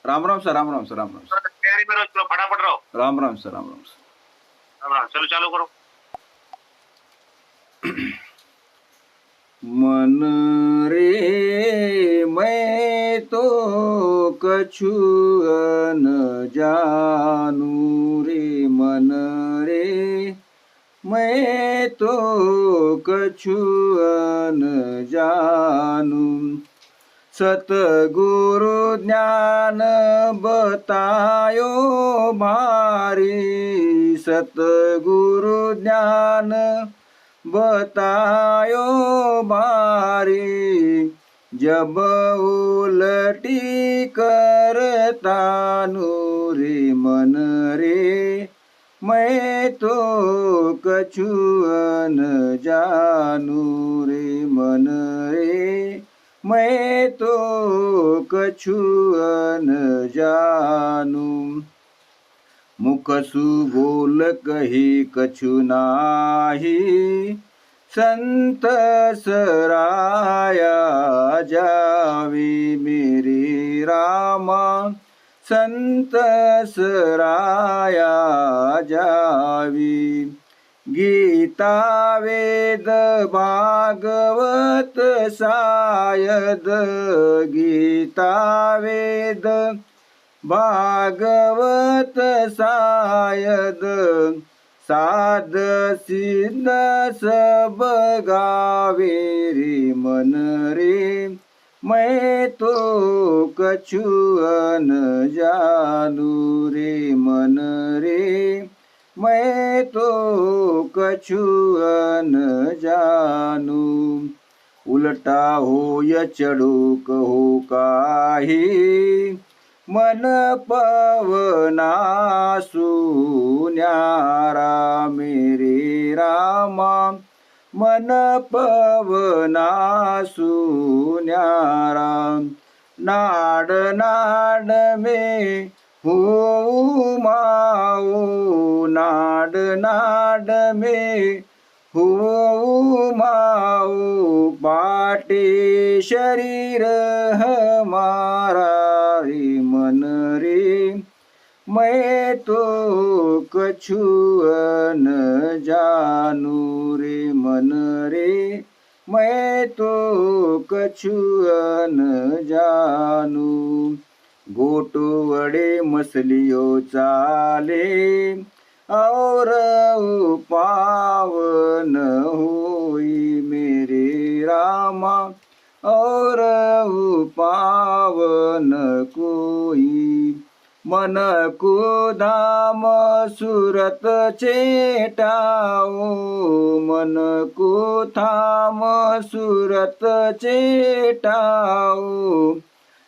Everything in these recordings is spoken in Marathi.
Ram Ram sir, Ram Ram sir, Ram Ram sir, तैयारी करो, चलो फटाफट रहो। Ram Ram sir, Ram Ram sir. चलो चालू करो। मन रे मैं तो कछु न जानू रे, मन रे मैं तो कछु न जानू। सतगुरु ज्ञान बतायो भारी, सतगुरु ज्ञान बतायो भारी। जब उलटी करता रे, मन रे मैं तो कछु न जानू रे, मन रे मैं तो कछु न जानू। मुख सु बोल कही कछु नाही, संत सराया जावी मेरे रामा, संत सराया जावी। गीता वेद भागवत सायद, गीता वेद भागवत सायद। साध सिद्ध सब गावे रे, मन रे मैं तो कछु न जानू रे, मन रे मैं तो कछु न जानू। उलटा होय चढूक हो काही, मन पवना न्यारा मेरे रामा, मन पवना न्यारा। नाड नाड में हो माओ, नाड नाड में हो माओ। पाटे शरीर हमारा रे, मन रे मैं तो कछु न जानू रे, मन रे मैं तो कछु न जानू। गोटो वडे मसलियो चाले और पावन होई मेरे रामा, और पावन कोई। मन को धाम सूरत चेटाओ, मन को धाम सूरत चेटाओ।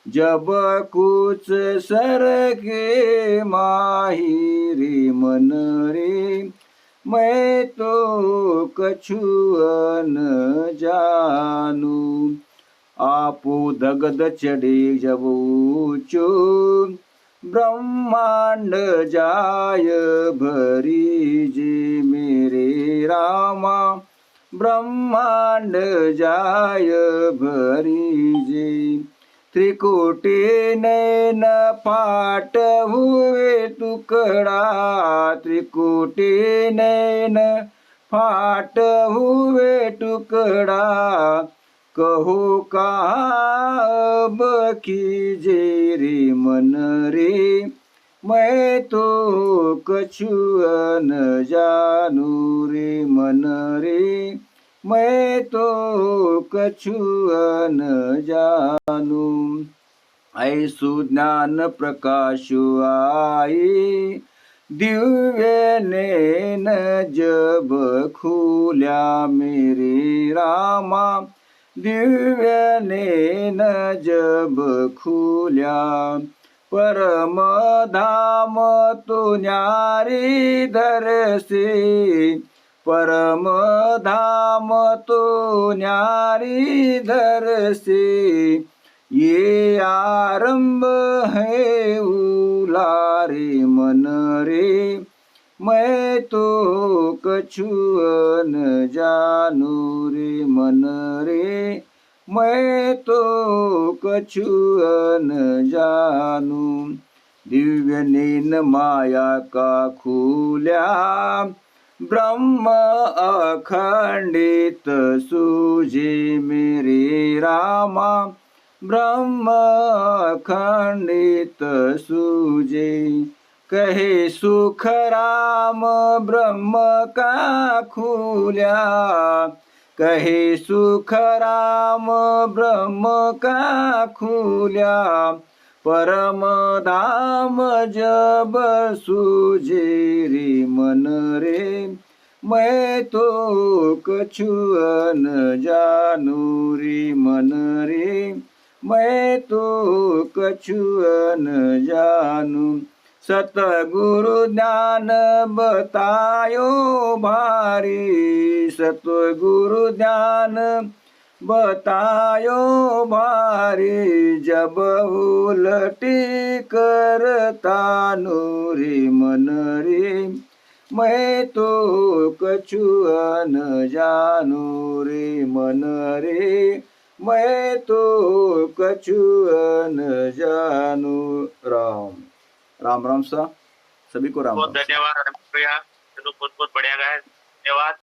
जब कुछ सर के माही रे, मन रे मैं तो कछु न जानू। आपो दगद चढ़े जब ऊंचो, ब्रह्मांड जाय भरी जे मेरे रामा, ब्रह्मांड जाय भरी जे। त्रिकोटि नैन फाट हुए टुकड़ा, त्रिकोटि नैन फाट हुए टुकड़ा। कहो काब कीजे रे, मन रे मैं तो कछु न जानू रे, मन रे मैं तो कछु न जानू। ऐसु ज्ञान प्रकाशु आई, दिव्य नैन जब खुल्या मेरे रामा, दिव्य नैन जब खुल्या। परम धाम तो न्यारी धर से, परम धाम तो न्यारी धर से। ये आरंभ है उलारे, मन रे मैं तो कछु न जानू रे, मन रे मैं तो कछु न जानू दिव्य नीन माया का खुल्या ब्रह्म अखंडित सूझे मेरे रामा ब्रह्म अखंडित सूझे कहे सुख राम ब्रह्म का खुल्या कहे सुख राम ब्रह्म का खुल्या परम धाम जब सूझे रे मन रे मैं तो कछु न जानू रे मन रे मैं तो कछु न जानू सतगुरु ज्ञान बतायो भारी सतगुरु ज्ञान बतायो भारी जब उलटी करता नूरी मन रे मैं तो कछु न जानू रे मन रे मैं तो कछु न जानू राम राम राम सा सभी को राम बहुत राम सा। धन्यवाद रमेश भैया, चलो बहुत बहुत बढ़िया गाया, धन्यवाद।